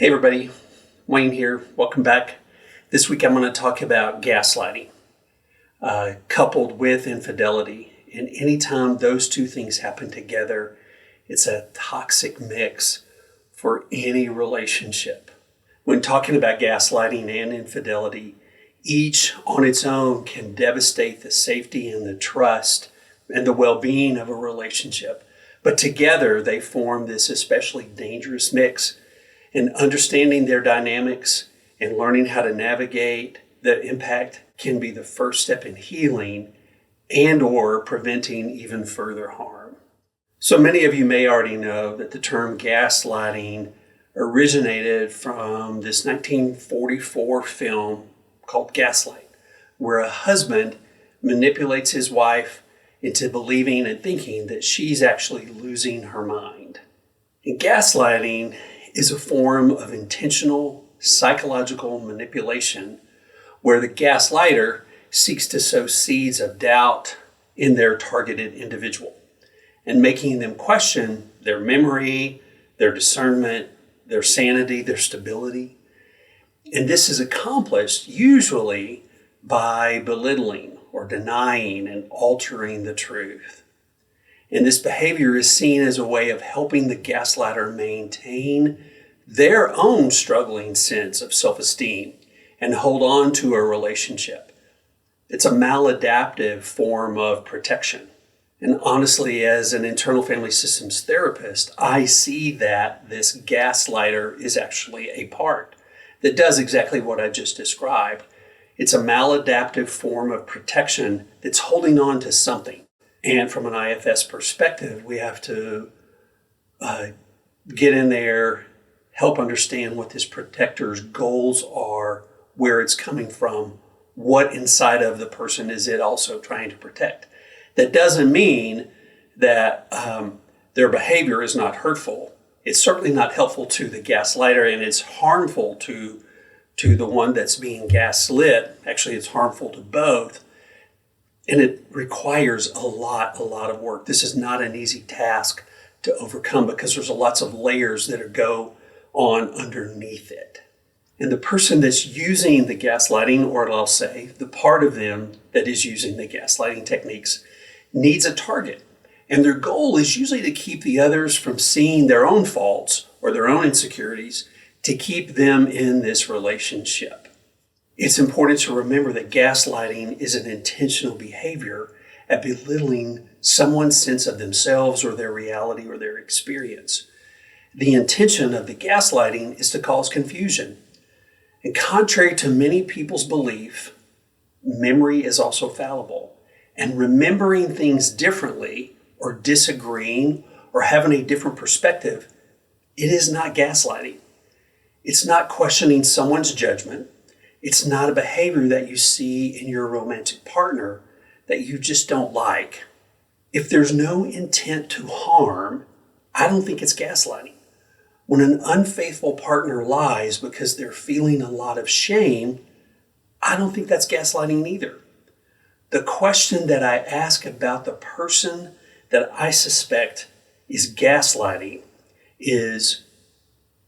Hey everybody, Wayne here. Welcome back. This week I'm going to talk about gaslighting, coupled with infidelity. And anytime those two things happen together, it's a toxic mix for any relationship. When talking about gaslighting and infidelity, each on its own can devastate the safety and the trust and the well-being of a relationship. But together they form this especially dangerous mix. And understanding their dynamics and learning how to navigate the impact can be the first step in healing and or preventing even further harm. So many of you may already know that the term gaslighting originated from this 1944 film called Gaslight, where a husband manipulates his wife into believing and thinking that she's actually losing her mind. And gaslighting is a form of intentional psychological manipulation where the gaslighter seeks to sow seeds of doubt in their targeted individual and making them question their memory, their discernment, their sanity, their stability. And this is accomplished usually by belittling or denying and altering the truth. And this behavior is seen as a way of helping the gaslighter maintain their own struggling sense of self-esteem and hold on to a relationship. It's a maladaptive form of protection. And honestly, as an internal family systems therapist, I see that this gaslighter is actually a part that does exactly what I just described. It's a maladaptive form of protection that's holding on to something. And from an IFS perspective, we have to get in there, help understand what this protector's goals are, where it's coming from, what inside of the person is it also trying to protect. That doesn't mean that their behavior is not hurtful. It's certainly not helpful to the gaslighter, and it's harmful to the one that's being gaslit. Actually, it's harmful to both. And it requires a lot of work. This is not an easy task to overcome because there's lots of layers that go on underneath it. And the person that's using the gaslighting, or I'll say the part of them that is using the gaslighting techniques, needs a target. And their goal is usually to keep the others from seeing their own faults or their own insecurities, to keep them in this relationship. It's important to remember that gaslighting is an intentional behavior at belittling someone's sense of themselves or their reality or their experience. The intention of the gaslighting is to cause confusion. And contrary to many people's belief, memory is also fallible. And remembering things differently or disagreeing or having a different perspective, it is not gaslighting. It's not questioning someone's judgment. It's not a behavior that you see in your romantic partner that you just don't like. If there's no intent to harm, I don't think it's gaslighting. When an unfaithful partner lies because they're feeling a lot of shame, I don't think that's gaslighting either. The question that I ask about the person that I suspect is gaslighting is,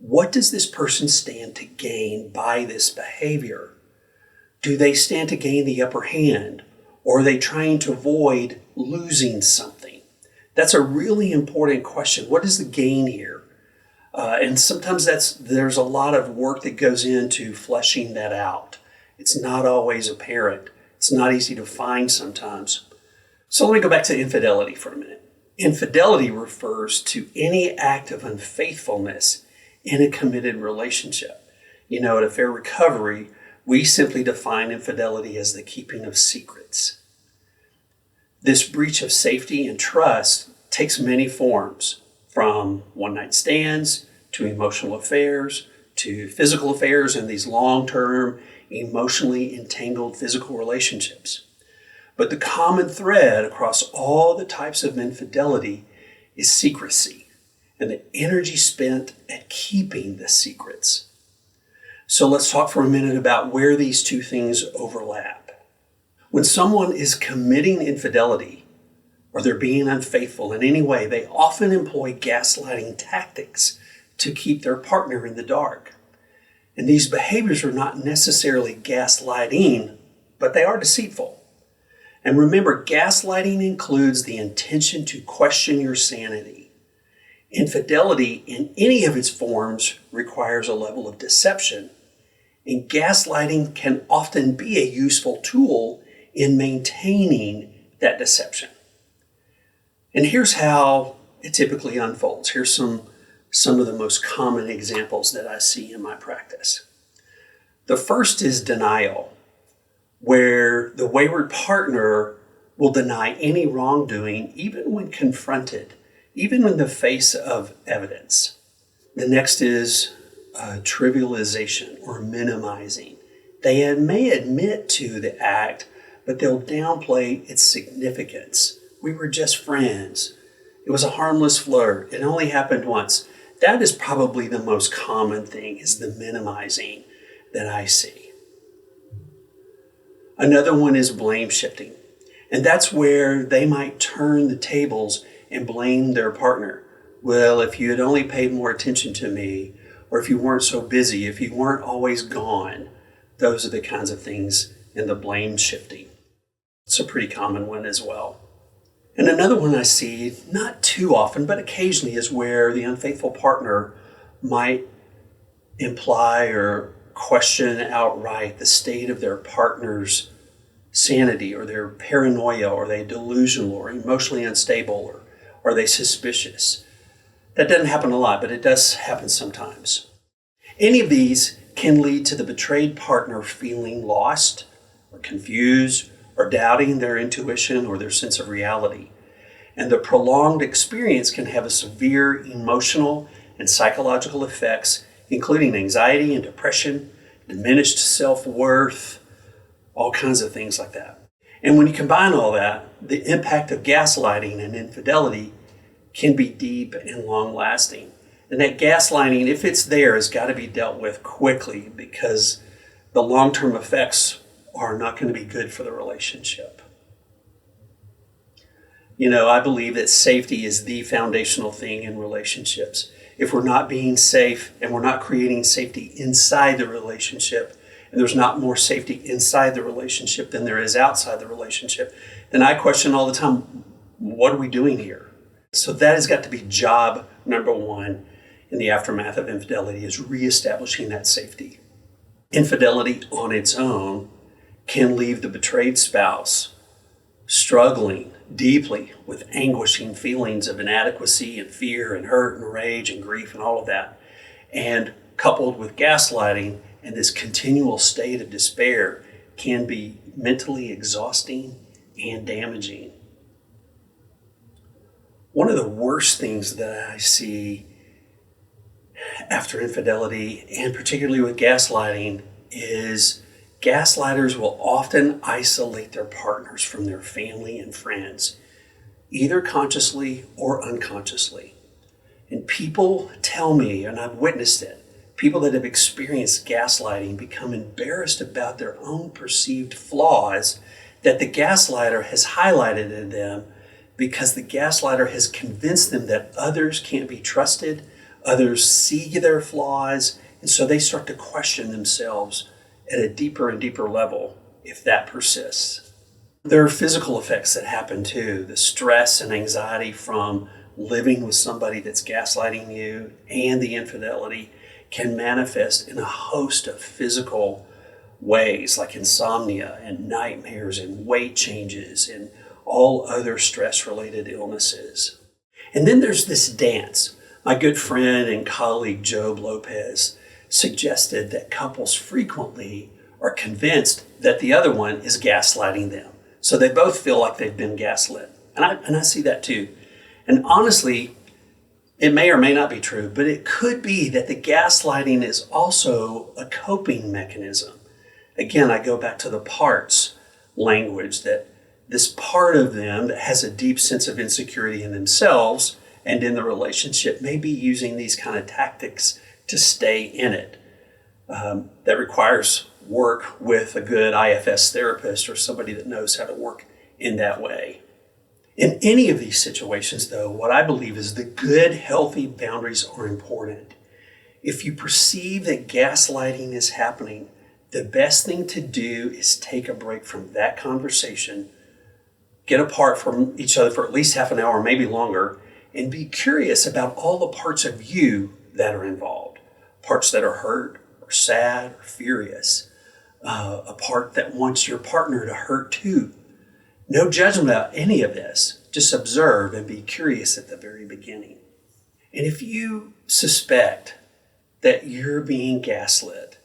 what does this person stand to gain by this behavior? Do they stand to gain the upper hand, or are they trying to avoid losing something? That's a really important question. What is the gain here? And sometimes there's a lot of work that goes into fleshing that out. It's not always apparent. It's not easy to find sometimes. So let me go back to infidelity for a minute. Infidelity refers to any act of unfaithfulness in a committed relationship. At a Fair Recovery, we simply define infidelity as the keeping of secrets. This breach of safety and trust takes many forms, from one-night stands to emotional affairs to physical affairs and these long-term, emotionally entangled physical relationships. But the common thread across all the types of infidelity is secrecy and the energy spent at keeping the secrets. So let's talk for a minute about where these two things overlap. When someone is committing infidelity or they're being unfaithful in any way, they often employ gaslighting tactics to keep their partner in the dark. And these behaviors are not necessarily gaslighting, but they are deceitful. And remember, gaslighting includes the intention to question your sanity. Infidelity in any of its forms requires a level of deception, and gaslighting can often be a useful tool in maintaining that deception. And here's how it typically unfolds. Here's some of the most common examples that I see in my practice. The first is denial, where the wayward partner will deny any wrongdoing even when confronted, even in the face of evidence. The next is trivialization or minimizing. They may admit to the act, but they'll downplay its significance. We were just friends. It was a harmless flirt. It only happened once. That is probably the most common thing, is the minimizing that I see. Another one is blame shifting. And that's where they might turn the tables and blame their partner. Well, if you had only paid more attention to me, or if you weren't so busy, if you weren't always gone, those are the kinds of things in the blame shifting. It's a pretty common one as well. And another one I see, not too often, but occasionally, is where the unfaithful partner might imply or question outright the state of their partner's sanity, or their paranoia, or they delusional, or emotionally unstable, or are they suspicious. That doesn't happen a lot, but it does happen sometimes. Any of these can lead to the betrayed partner feeling lost or confused or doubting their intuition or their sense of reality. And the prolonged experience can have a severe emotional and psychological effects, including anxiety and depression, diminished self-worth, all kinds of things like that. And when you combine all that, the impact of gaslighting and infidelity can be deep and long-lasting. And that gaslighting, if it's there, has got to be dealt with quickly, because the long-term effects are not going to be good for the relationship. You know, I believe that safety is the foundational thing in relationships. If we're not being safe and we're not creating safety inside the relationship, and there's not more safety inside the relationship than there is outside the relationship, then I question all the time, what are we doing here? So that has got to be job number one in the aftermath of infidelity, is reestablishing that safety. Infidelity on its own can leave the betrayed spouse struggling deeply with anguishing feelings of inadequacy and fear and hurt and rage and grief and all of that. And coupled with gaslighting and this continual state of despair can be mentally exhausting and damaging. One of the worst things that I see after infidelity, and particularly with gaslighting, is gaslighters will often isolate their partners from their family and friends, either consciously or unconsciously. And people tell me, and I've witnessed it, people that have experienced gaslighting become embarrassed about their own perceived flaws that the gaslighter has highlighted in them, because the gaslighter has convinced them that others can't be trusted, others see their flaws, and so they start to question themselves at a deeper and deeper level if that persists. There are physical effects that happen too. The stress and anxiety from living with somebody that's gaslighting you and the infidelity can manifest in a host of physical ways, like insomnia and nightmares and weight changes and all other stress-related illnesses. And then there's this dance. My good friend and colleague Job Lopez suggested that couples frequently are convinced that the other one is gaslighting them. So they both feel like they've been gaslit. And I see that too. And honestly, it may or may not be true, but it could be that the gaslighting is also a coping mechanism. Again, I go back to the parts language, that this part of them that has a deep sense of insecurity in themselves and in the relationship may be using these kind of tactics to stay in it. That requires work with a good IFS therapist or somebody that knows how to work in that way. In any of these situations, though, what I believe is the good, healthy boundaries are important. If you perceive that gaslighting is happening, the best thing to do is take a break from that conversation, get apart from each other for at least half an hour, maybe longer, and be curious about all the parts of you that are involved. Parts that are hurt or sad or furious. A part that wants your partner to hurt too. No judgment about any of this. Just observe and be curious at the very beginning. And if you suspect that you're being gaslit,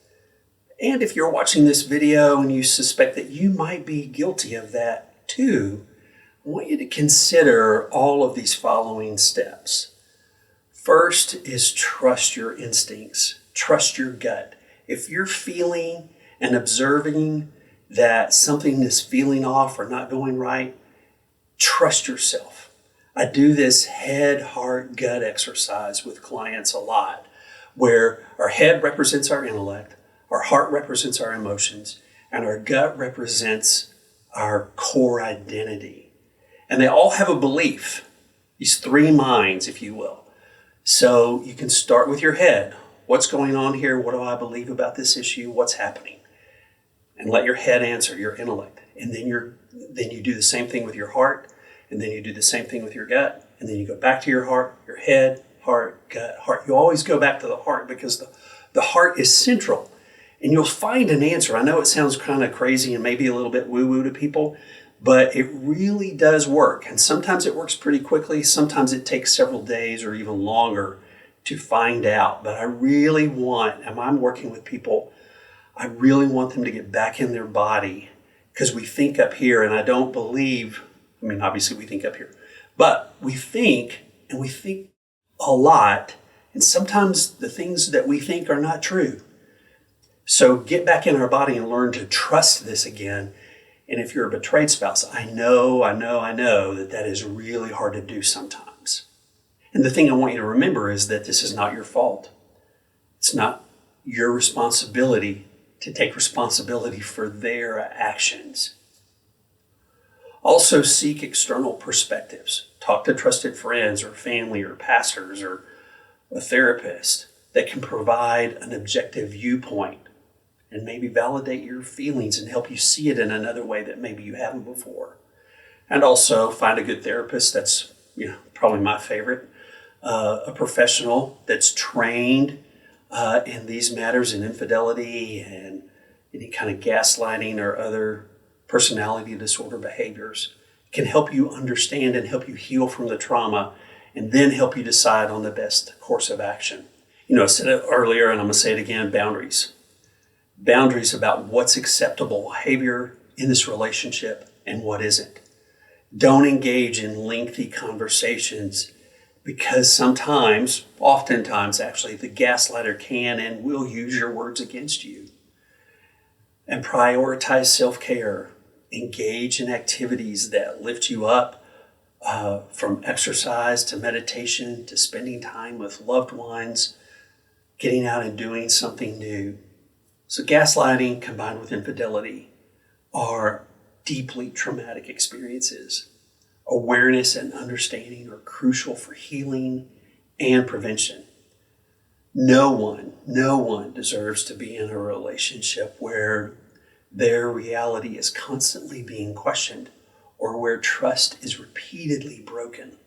and if you're watching this video and you suspect that you might be guilty of that too, I want you to consider all of these following steps. First is trust your instincts. Trust your gut. If you're feeling and observing that something is feeling off or not going right, trust yourself. I do this head, heart, gut exercise with clients a lot, where our head represents our intellect, our heart represents our emotions, and our gut represents our core identity. And they all have a belief, these three minds, if you will. So you can start with your head. What's going on here? What do I believe about this issue? What's happening? And let your head answer, your intellect. And then you do the same thing with your heart, and then you do the same thing with your gut, and then you go back to your heart, your head, heart, gut, heart. You always go back to the heart because the heart is central. And you'll find an answer. I know it sounds kind of crazy and maybe a little bit woo-woo to people, but it really does work. And sometimes it works pretty quickly. Sometimes it takes several days or even longer to find out. But I really want, and I'm working with people, I really want them to get back in their body, because we think up here, and I don't believe, obviously we think up here, but we think, and we think a lot, and sometimes the things that we think are not true. So get back in our body and learn to trust this again. And if you're a betrayed spouse, I know that is really hard to do sometimes. And the thing I want you to remember is that this is not your fault. It's not your responsibility to take responsibility for their actions. Also seek external perspectives. Talk to trusted friends or family or pastors or a therapist that can provide an objective viewpoint and maybe validate your feelings and help you see it in another way that maybe you haven't before. And also find a good therapist. That's probably my favorite. A professional that's trained in these matters, in infidelity and any kind of gaslighting or other personality disorder behaviors, can help you understand and help you heal from the trauma, and then help you decide on the best course of action. I said it earlier and I'm going to say it again, boundaries. Boundaries about what's acceptable behavior in this relationship and what isn't. Don't engage in lengthy conversations, because oftentimes actually, the gaslighter can and will use your words against you. And prioritize self-care. Engage in activities that lift you up, from exercise to meditation to spending time with loved ones, getting out and doing something new. So gaslighting combined with infidelity are deeply traumatic experiences. Awareness and understanding are crucial for healing and prevention. No one deserves to be in a relationship where their reality is constantly being questioned or where trust is repeatedly broken.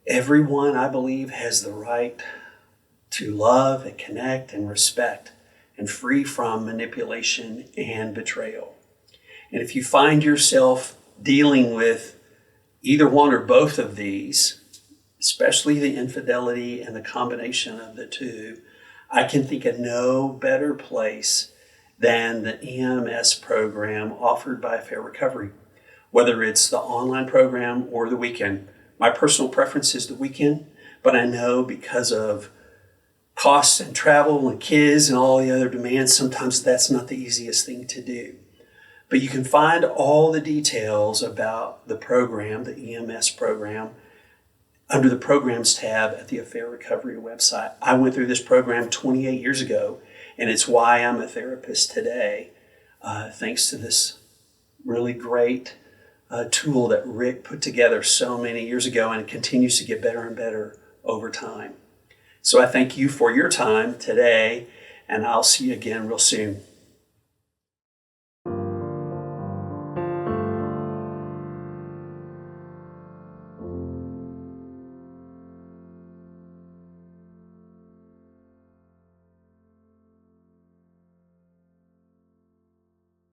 Everyone, I believe, has the right to love and connect and respect and free from manipulation and betrayal. And if you find yourself dealing with either one or both of these, especially the infidelity and the combination of the two, I can think of no better place than the EMS program offered by Fair Recovery, whether it's the online program or the weekend. My personal preference is the weekend, but I know because of costs and travel and kids and all the other demands, sometimes that's not the easiest thing to do. But you can find all the details about the program, the EMS program, under the Programs tab at the Fair Recovery website. I went through this program 28 years ago, and it's why I'm a therapist today, thanks to this really great tool that Rick put together so many years ago, and it continues to get better and better over time. So I thank you for your time today, and I'll see you again real soon.